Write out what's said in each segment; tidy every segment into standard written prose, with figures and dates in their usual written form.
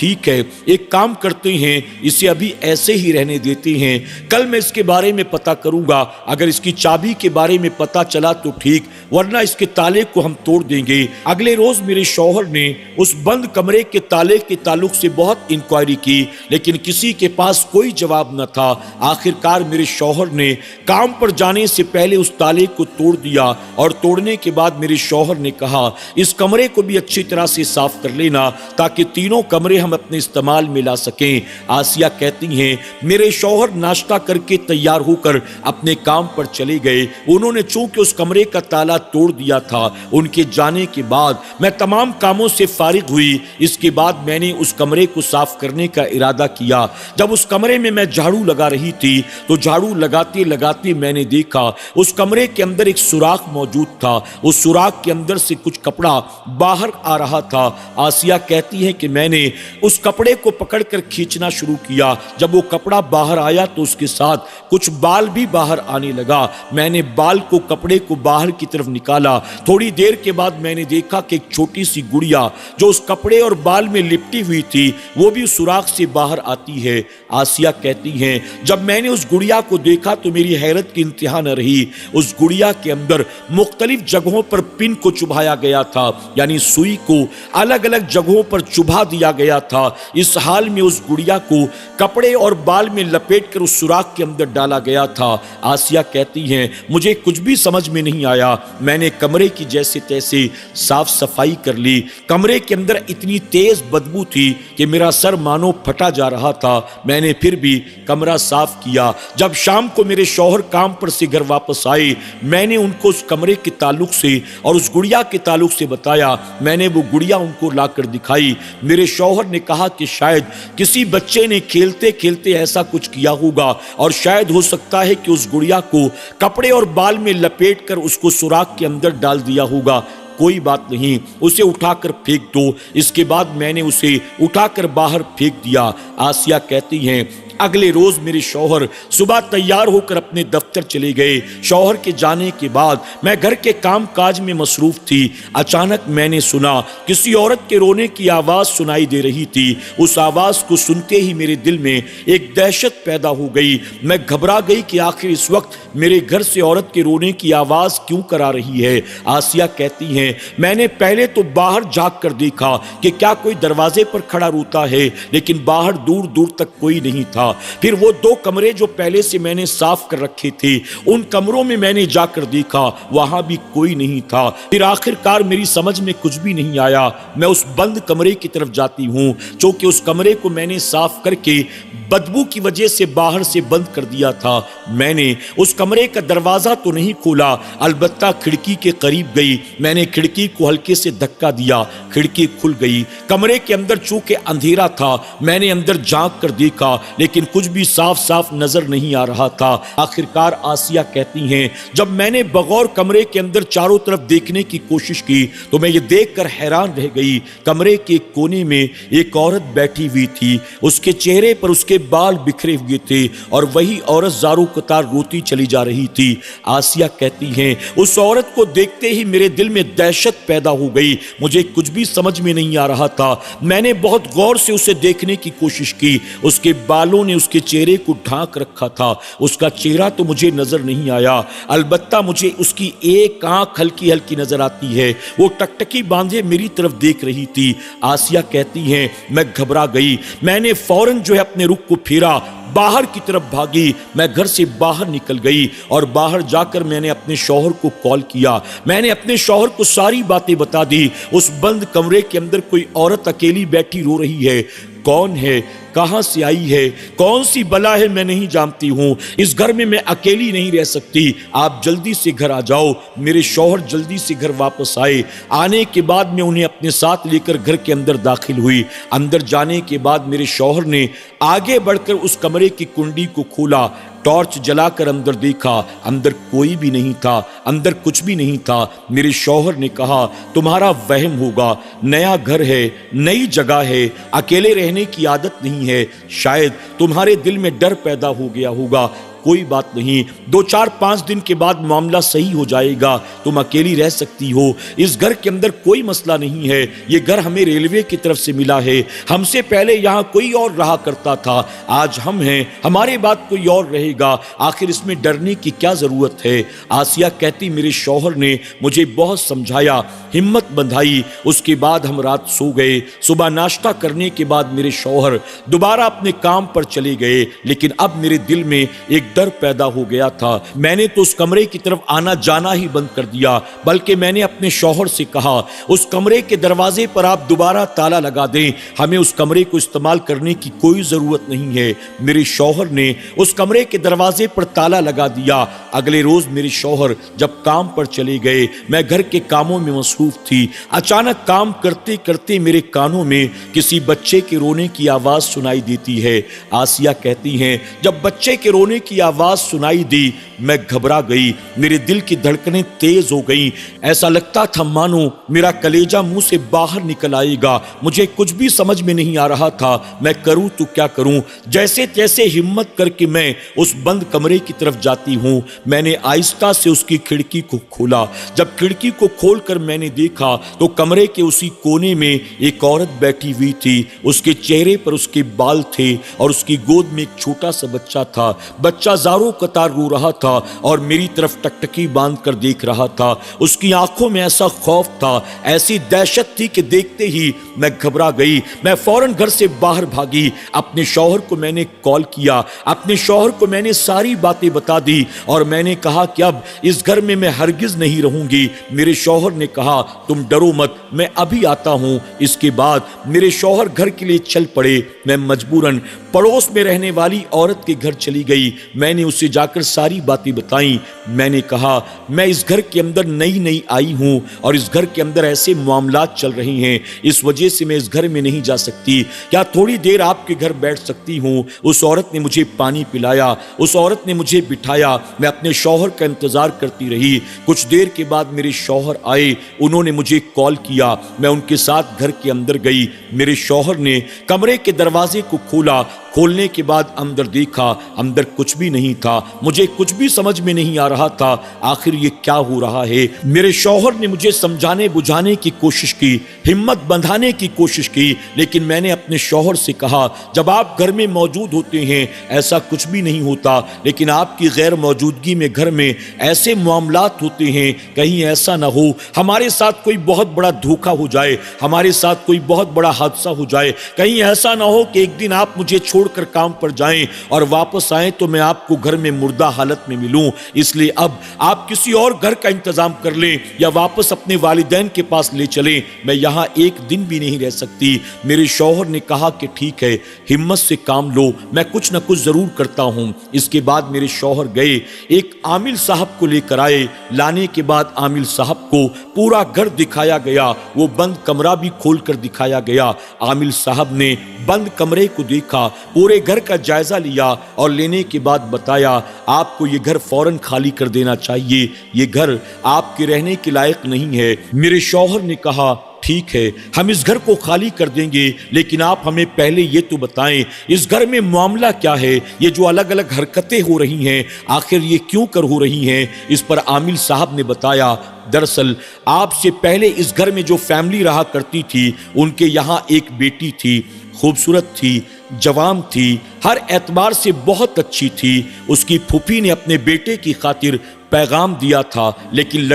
ٹھیک ہے، ایک کام کرتے ہیں، اسے ابھی ایسے ہی رہنے دیتے ہیں، کل میں اس کے بارے میں پتہ کروں گا، اگر اس کی چابی کے بارے میں پتہ چلا تو ٹھیک، ورنہ اس کے تالے کو ہم توڑ دیں گے۔ اگلے روز میرے شوہر نے اس بند کمرے کے تالے کے تعلق سے بہت انکوائری کی، لیکن کسی کے پاس کوئی جواب نہ تھا۔ آخر کار میرے شوہر نے کام پر جانے سے پہلے اس تالے کو توڑ دیا، اور توڑنے کے بعد میرے شوہر نے کہا اس کمرے کو بھی اچھی طرح سے صاف کر لینا تاکہ تینوں کمرے ہم اپنے استعمال میں لا سکیں۔ آسیہ کہتی ہیں میرے شوہر ناشتہ کر کے تیار ہو کر اپنے کام پر چلے گئے۔ انہوں نے چونکہ اس کمرے کا تالا توڑ دیا تھا، ان کے جانے کے بعد میں تمام کاموں سے فارغ ہوئی۔ اس کے بعد میں نے اس کمرے کو صاف کرنے کا ارادہ کیا۔ جب اس کمرے میں جھاڑو لگا رہی تھی تو جھاڑو لگاتے لگاتے میں نے دیکھا اس کمرے کے اندر ایک سوراخ موجود تھا، اس سوراخ کے اندر سے کچھ کپڑا باہر آ رہا تھا۔ آسیہ کہتی ہے کہ میں نے اس کپڑے کو پکڑ کر کھینچنا شروع کیا۔ جب وہ کپڑا باہر آیا تو اس کے ساتھ کچھ بال بھی باہر آنے لگا۔ میں نے بال کو کپڑے کو باہر کی طرف نکالا۔ تھوڑی دیر کے بعد میں نے دیکھا کہ ایک چھوٹی سی گڑیا جو اس کپڑے اور بال میں لپٹی ہوئی تھی وہ بھی اس سوراخ سے باہر آتی ہے۔ آسیہ کہتی ہیں جب میں نے اس گڑیا کو دیکھا تو میری حیرت کی انتہا نہ رہی۔ اس گڑیا کے اندر مختلف جگہوں پر پن کو چبھایا گیا تھا، یعنی سوئی کو الگ الگ جگہوں پر چبھا دیا گیا تھا۔ اس حال میں اس گڑیا کو کپڑے اور بال میں لپیٹ کر اس سوراخ کے اندر ڈالا گیا تھا۔ آسیہ کہتی ہیں مجھے کچھ بھی سمجھ میں نہیں آیا۔ میں نے کمرے کی جیسے تیسے صاف صفائی کر لی۔ کمرے کے اندر اتنی تیز بدبو تھی کہ میرا سر مانو پھٹا جا رہا تھا۔ میں نے پھر بھی کمرہ صاف کیا۔ جب شام کو میرے شوہر کام پر سے گھر واپس آئے، میں نے ان کو اس کمرے کے تعلق سے اور اس گڑیا کے تعلق سے بتایا۔ میں نے وہ گڑیا ان کو لا کر دکھائی۔ میرے شوہر نے کہا کہ شاید کسی بچے نے کھیلتے کھیلتے ایسا کچھ کیا ہوگا، اور شاید ہو سکتا ہے کہ اس گڑیا کو کپڑے اور بال میں لپیٹ کر اس کو سوراخ کے اندر ڈال دیا ہوگا۔ کوئی بات نہیں، اسے اٹھا کر پھینک دو۔ اس کے بعد میں نے اسے اٹھا کر باہر پھینک دیا۔ آسیہ کہتی ہیں اگلے روز میرے شوہر صبح تیار ہو کر اپنے دفتر چلے گئے۔ شوہر کے جانے کے بعد میں گھر کے کام کاج میں مصروف تھی۔ اچانک میں نے سنا کسی عورت کے رونے کی آواز سنائی دے رہی تھی۔ اس آواز کو سنتے ہی میرے دل میں ایک دہشت پیدا ہو گئی۔ میں گھبرا گئی کہ آخر اس وقت میرے گھر سے عورت کے رونے کی آواز کیوں کرا رہی ہے۔ آسیہ کہتی ہیں میں نے پہلے تو باہر جھانک کر دیکھا کہ کیا کوئی دروازے پر کھڑا روتا ہے، لیکن باہر دور دور تک کوئی نہیں تھا۔ پھر وہ دو کمرے جو پہلے سے میں نے صاف کر رکھے تھے، ان کمروں میں میں نے جا کر دیکھا، وہاں بھی کوئی نہیں تھا۔ پھر آخر کار میری سمجھ میں کچھ بھی نہیں آیا۔ میں اس بند کمرے کی طرف جاتی ہوں، چونکہ اس کمرے کو میں نے صاف کر کے بدبو کی وجہ سے باہر سے بند کر دیا تھا۔ میں نے اس کمرے کا دروازہ تو نہیں کھولا، البتہ کھڑکی کے قریب گئی۔ میں نے کھڑکی کو ہلکے سے دھکا دیا، کھڑکی کھل گئی۔ کمرے کے اندر چونکہ اندھیرا تھا، میں نے اندر جھانک کر دیکھا، لیکن کچھ بھی صاف صاف نظر نہیں آ رہا تھا۔ آخر کار آسیہ کہتی ہیں جب میں نے بغور کمرے کے اندر چاروں طرف دیکھنے کی کوشش کی تو میں یہ دیکھ کر حیران رہ گئی۔ کمرے کے ایک کونے میں ایک عورت بیٹھی ہوئی تھی، اس کے چہرے پر اس کے بال بکھرے ہوئے تھے، اور وہی عورت زاروں قطار روتی چلی جا رہی تھی۔ آسیہ کہتی ہیں اس عورت کو دیکھتے ہی میرے دل میں دہشت پیدا ہو گئی۔ مجھے کچھ بھی سمجھ میں نہیں آ رہا تھا۔ میں نے بہت غور سے اسے دیکھنے کی کوشش کی۔ اس کے بالوں نے اس کے چہرے کو ڈھانک رکھا تھا۔ اس کا چہرہ تو مجھے نظر نہیں آیا، البتہ مجھے اس کی ایک آنکھ ہلکی ہلکی نظر آتی ہے، وہ ٹکٹکی باندھے میری طرف دیکھ رہی تھی۔ آسیہ کہتی ہیں میں گھبرا گئی۔ میں نے فوراً اپنے رخ کو پھیرا، باہر کی طرف بھاگی۔ میں گھر سے باہر نکل گئی اور باہر جا کر میں نے اپنے شوہر کو کال کیا۔ میں نے اپنے شوہر کو ساری باتیں بتا دی۔ اس بند کمرے کے اندر کوئی عورت اکیلی بیٹھی رو رہی ہے۔ کون ہے، کہاں سے آئی ہے، کون سی بلا ہے میں نہیں جانتی ہوں۔ اس گھر میں اکیلی نہیں رہ سکتی، آپ جلدی سے گھر آ جاؤ۔ میرے شوہر جلدی سے گھر واپس آئے۔ آنے کے بعد میں انہیں اپنے ساتھ لے کر گھر کے اندر داخل ہوئی۔ اندر جانے کے بعد میرے شوہر نے آگے بڑھ کر اس کمرے کی کنڈی کو کھولا، ٹارچ جلا کر اندر دیکھا، اندر کوئی بھی نہیں تھا، اندر کچھ بھی نہیں تھا۔ میرے شوہر نے کہا تمہارا وہم ہوگا، نیا گھر ہے، نئی جگہ ہے، اکیلے رہنے کی عادت نہیں ہے، شاید تمہارے دل میں ڈر پیدا ہو گیا ہوگا۔ کوئی بات نہیں, 2-4-5 دن کے بعد معاملہ صحیح ہو جائے گا, تم اکیلی رہ سکتی ہو, اس گھر کے اندر کوئی مسئلہ نہیں ہے, یہ گھر ہمیں ریلوے کی طرف سے ملا ہے, ہم سے پہلے یہاں کوئی اور رہا کرتا تھا, آج ہم ہیں, ہمارے بعد کوئی اور رہے گا, آخر اس میں ڈرنے کی کیا ضرورت ہے. آسیہ کہتی میرے شوہر نے مجھے بہت سمجھایا, ہمت بندھائی, اس کے بعد ہم رات سو گئے. صبح ناشتہ کرنے کے بعد میرے شوہر دوبارہ اپنے کام پر چلے گئے, لیکن اب میرے دل میں ایک ڈر پیدا ہو گیا تھا. میں نے تو اس کمرے کی طرف آنا جانا ہی بند کر دیا, بلکہ میں نے اپنے شوہر سے کہا اس کمرے کے دروازے پر آپ دوبارہ تالا لگا دیں, ہمیں اس کمرے کو استعمال کرنے کی کوئی ضرورت نہیں ہے. میرے شوہر نے اس کمرے کے دروازے پر تالا لگا دیا. اگلے روز میرے شوہر جب کام پر چلے گئے, میں گھر کے کاموں میں مصروف تھی. اچانک کام کرتے کرتے میرے کانوں میں کسی بچے کے رونے کی آواز سنائی دیتی ہے. آسیہ کہتی ہیں جب بچے کے رونے کی آواز سنائی دی میں گھبرا گئی, میرے دل کی دھڑکنیں تیز ہو گئیں, ایسا لگتا تھا مانو میرا کلیجہ منہ سے باہر نکل آئے گا. مجھے کچھ بھی سمجھ میں نہیں آ رہا تھا, میں کروں تو کیا کروں. جیسے تیسے ہمت کر کے میں اس بند کمرے کی طرف جاتی ہوں. میں نے آہستہ سے اس کی کھڑکی کو کھولا. جب کھڑکی کو کھول کر میں نے دیکھا تو کمرے کے اسی کونے میں ایک عورت بیٹھی ہوئی تھی. اس کے چہرے پر اس کے بال تھے اور اس کی گود میں ایک چھوٹا سا بچہ تھا. بچہ زاروں قطار رو رہا تھا اور میری طرف ٹکٹکی باندھ کر دیکھ رہا تھا. اس کی آنکھوں میں ایسا خوف تھا, ایسی دہشت تھی کہ دیکھتے ہی میں گھبرا گئی. میں فوراً گھر سے باہر بھاگی. اپنے شوہر کو میں نے کال کیا, اپنے شوہر کو میں نے ساری باتیں بتا دی اور میں نے کہا کہ اب اس گھر میں ہرگز نہیں رہوں گی. میرے شوہر نے کہا تم ڈرو مت, میں ابھی آتا ہوں. اس کے بعد میرے شوہر گھر کے لیے چل پڑے. میں مجبوراً پڑوس میں رہنے والی عورت کے گھر چلی گئی. میں نے اسے جا کر ساری باتیں بتائیں. میں نے کہا میں اس گھر کے اندر نئی آئی ہوں اور اس گھر کے اندر ایسے معاملات چل رہے ہیں, اس وجہ سے میں اس گھر میں نہیں جا سکتی. کیا تھوڑی دیر آپ کے گھر بیٹھ سکتی ہوں؟ اس عورت نے مجھے پانی پلایا, اس عورت نے مجھے بٹھایا. میں اپنے شوہر کا انتظار کرتی رہی. کچھ دیر کے بعد میرے شوہر آئے, انہوں نے مجھے کال کیا. میں ان کے ساتھ گھر کے اندر گئی. میرے شوہر نے کمرے کے دروازے کو کھولا. کھولنے کے بعد اندر دیکھا, اندر کچھ بھی نہیں تھا. مجھے کچھ بھی سمجھ میں نہیں آ رہا تھا آخر یہ کیا ہو رہا ہے. میرے شوہر نے مجھے سمجھانے بجھانے کی کوشش کی, ہمت بندھانے کی کوشش کی, لیکن میں نے اپنے شوہر سے کہا جب آپ گھر میں موجود ہوتے ہیں ایسا کچھ بھی نہیں ہوتا, لیکن آپ کی غیر موجودگی میں گھر میں ایسے معاملات ہوتے ہیں, کہیں ایسا نہ ہو ہمارے ساتھ کوئی بہت بڑا دھوکہ ہو جائے, ہمارے ساتھ کوئی بہت بڑا حادثہ ہو جائے, کہیں ایسا نہ ہو کہ ایک دن آپ مجھے چھوڑ کر کام پر جائیں اور واپس آئیں تو میں آپ کو گھر میں مردہ حالت میں ملوں. اس لیے اب آپ کسی اور گھر کا انتظام کر لیں یا واپس اپنے والدین کے پاس لے چلیں, میں یہاں ایک دن بھی نہیں رہ سکتی. میرے شوہر نے کہا کہ ٹھیک ہے, ہمت سے کام لو, میں کچھ نہ کچھ ضرور کرتا ہوں. اس کے بعد میرے شوہر گئے, ایک عامل صاحب کو لے کر آئے. لانے کے بعد عامل صاحب کو پورا گھر دکھایا گیا, وہ بند کمرہ بھی کھول کر دکھایا گیا. عامل صاحب نے بند کمرے کو دیکھا, پورے گھر کا جائزہ لیا اور لینے کے بعد بتایا آپ کو یہ گھر فوراً خالی کر دینا چاہیے, یہ گھر آپ کے رہنے کے لائق نہیں ہے. میرے شوہر نے کہا ٹھیک ہے ہم اس گھر کو خالی کر دیں گے, لیکن آپ ہمیں پہلے یہ تو بتائیں اس گھر میں معاملہ کیا ہے, یہ جو الگ الگ حرکتیں ہو رہی ہیں آخر یہ کیوں کر ہو رہی ہیں. اس پر عامل صاحب نے بتایا دراصل آپ سے پہلے اس گھر میں جو فیملی رہا کرتی تھی ان کے یہاں ایک بیٹی تھی, خوبصورت تھی, جوان تھی, ہر اعتبار سے بہت اچھی تھی. اس کی پھوپھی نے اپنے بیٹے کی خاطر پیغام دیا تھا, لیکن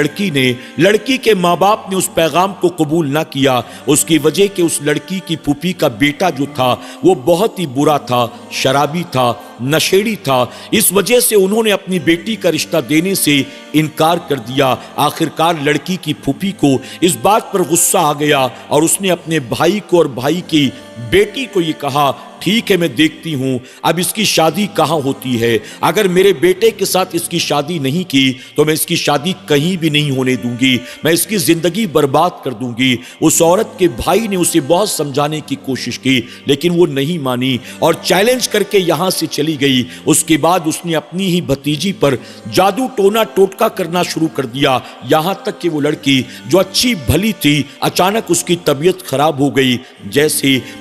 لڑکی کے ماں باپ نے اس پیغام کو قبول نہ کیا. اس کی وجہ کہ اس لڑکی کی پھوپھی کا بیٹا جو تھا وہ بہت ہی برا تھا, شرابی تھا, نشیڑی تھا. اس وجہ سے انہوں نے اپنی بیٹی کا رشتہ دینے سے انکار کر دیا. آخرکار لڑکی کی پھوپھی کو اس بات پر غصہ آ گیا اور اس نے اپنے بھائی کو اور بھائی کی بیٹی کو یہ کہا ٹھیک ہے میں دیکھتی ہوں اب اس کی شادی کہاں ہوتی ہے, اگر میرے بیٹے کے ساتھ اس کی شادی نہیں کی تو میں اس کی شادی کہیں بھی نہیں ہونے دوں گی, میں اس کی زندگی برباد کر دوں گی. اس عورت کے بھائی نے اسے بہت سمجھانے کی کوشش کی لیکن وہ نہیں مانی اور چیلنج کر کے یہاں سے چلی گئی. اس کے بعد اس نے اپنی ہی بھتیجی پر جادو ٹونا ٹوٹکا کرنا شروع کر دیا, یہاں تک کہ وہ لڑکی جو اچھی بھلی تھی اچانک اس کی طبیعت خراب ہو گئی, جیسے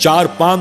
4-5